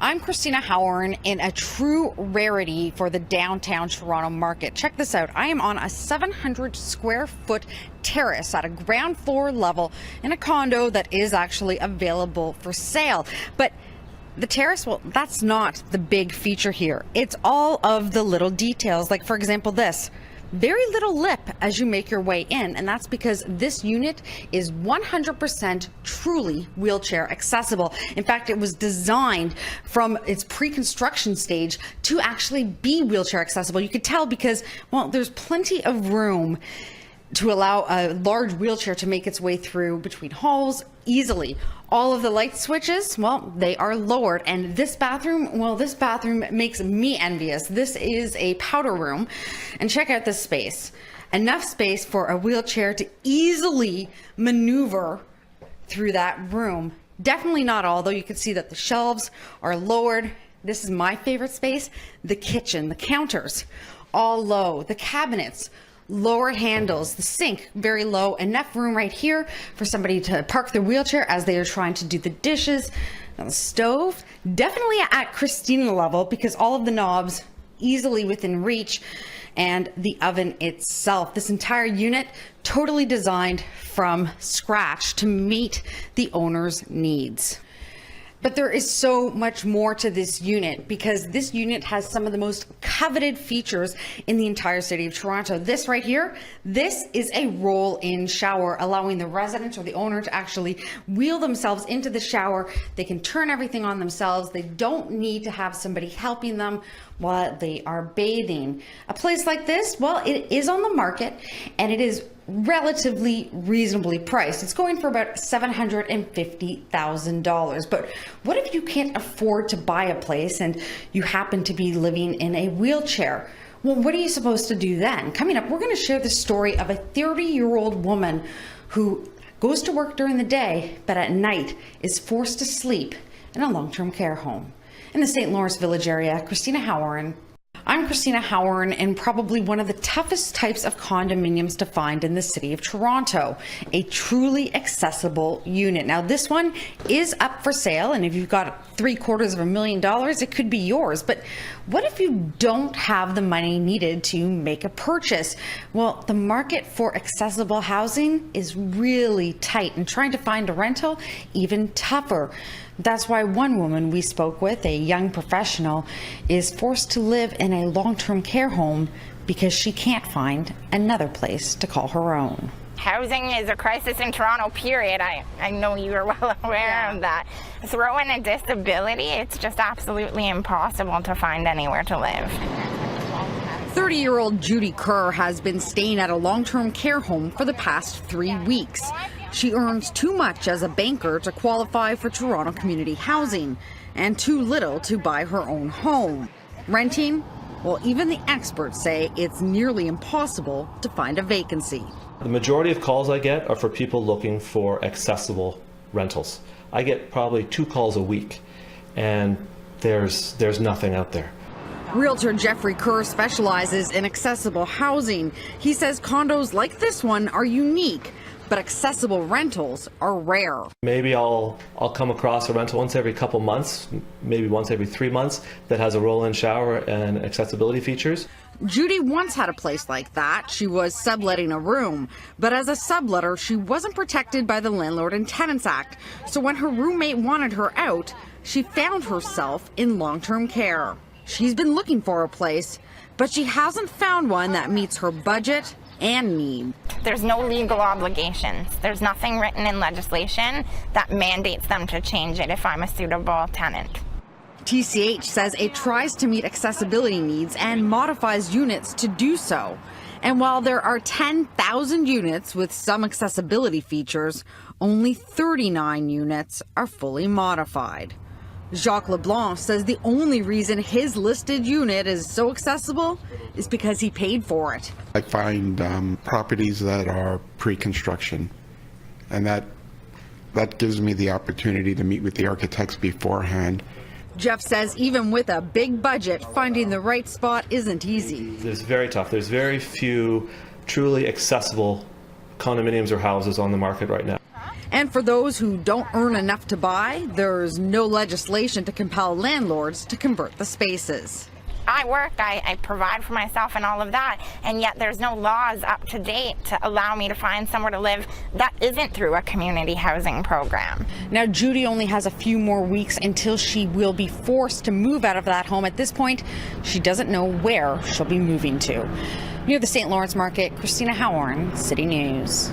I'm Cristina Howorun in a true rarity for the downtown Toronto market. Check this out. I am on a 700 square foot terrace at a ground floor level in a condo that is actually available for sale. But the terrace, well, that's not the big feature here. It's all of the little details, like for example this. Very little lip as you make your way in, and that's because this unit is 100% truly wheelchair accessible. In fact, it was designed from its pre-construction stage to actually be wheelchair accessible. You could tell because, well, there's plenty of room to allow a large wheelchair to make its way through between halls easily. All of the light switches, well, they are lowered. And this bathroom, well, this bathroom makes me envious. This is a powder room. And check out this space. Enough space for a wheelchair to easily maneuver through that room. Definitely not all, though. You can see that the shelves are lowered. This is my favorite space, the kitchen, the counters, all low, the cabinets, lower handles, the sink very low, enough room right here for somebody to park their wheelchair as they are trying to do the dishes. Now the stove, definitely at Cristina level because all of the knobs easily within reach, and the oven itself. This entire unit totally designed from scratch to meet the owner's needs. But there is so much more to this unit because this unit has some of the most coveted features in the entire city of Toronto. This right here, this is a roll-in shower, allowing the resident or the owner to actually wheel themselves into the shower. They can turn everything on themselves. They don't need to have somebody helping them while they are bathing. A place like this, well, it is on the market and it is relatively reasonably priced. It's going for about $750,000. But what if you can't afford to buy a place and you happen to be living in a wheelchair? Well, what are you supposed to do then? Coming up, we're going to share the story of a 30-year-old woman who goes to work during the day, but at night is forced to sleep in a long-term care home. In the St. Lawrence Village area, Cristina Howorun. I'm Cristina Howorun in probably one of the toughest types of condominiums to find in the city of Toronto, a truly accessible unit. Now this one is up for sale, and if you've got $750,000, it could be yours. But what if you don't have the money needed to make a purchase? Well, the market for accessible housing is really tight, and trying to find a rental even tougher. That's why one woman we spoke with, a young professional, is forced to live in a long-term care home because she can't find another place to call her own. Housing is a crisis in Toronto, period. I know you are well aware of that. Throw in a disability, it's just absolutely impossible to find anywhere to live. 30-year-old Judy Kerr has been staying at a long-term care home for the past 3 weeks. She earns too much as a banker to qualify for Toronto community housing and too little to buy her own home. Renting? Well, even the experts say it's nearly impossible to find a vacancy. The majority of calls I get are for people looking for accessible rentals. I get probably 2 calls a week, and there's nothing out there. Realtor Jeffrey Kerr specializes in accessible housing. He says condos like this one are unique, but accessible rentals are rare. Maybe I'll come across a rental once every couple months, maybe once every 3 months, that has a roll-in shower and accessibility features. Judy once had a place like that. She was subletting a room, but as a subletter, she wasn't protected by the Landlord and Tenants Act. So when her roommate wanted her out, she found herself in long-term care. She's been looking for a place, but she hasn't found one that meets her budget and need. There's no legal obligations. There's nothing written in legislation that mandates them to change it if I'm a suitable tenant. TCH says it tries to meet accessibility needs and modifies units to do so. And while there are 10,000 units with some accessibility features, only 39 units are fully modified. Jacques Leblanc says the only reason his listed unit is so accessible is because he paid for it. I find properties that are pre-construction, and that gives me the opportunity to meet with the architects beforehand. Jeff says even with a big budget, finding the right spot isn't easy. It's very tough. There's very few truly accessible condominiums or houses on the market right now. And for those who don't earn enough to buy, there's no legislation to compel landlords to convert the spaces. I work, I provide for myself and all of that, and yet there's no laws up to date to allow me to find somewhere to live that isn't through a community housing program. Now, Judy only has a few more weeks until she will be forced to move out of that home. At this point, she doesn't know where she'll be moving to. Near the St. Lawrence Market, Cristina Howorun, City News.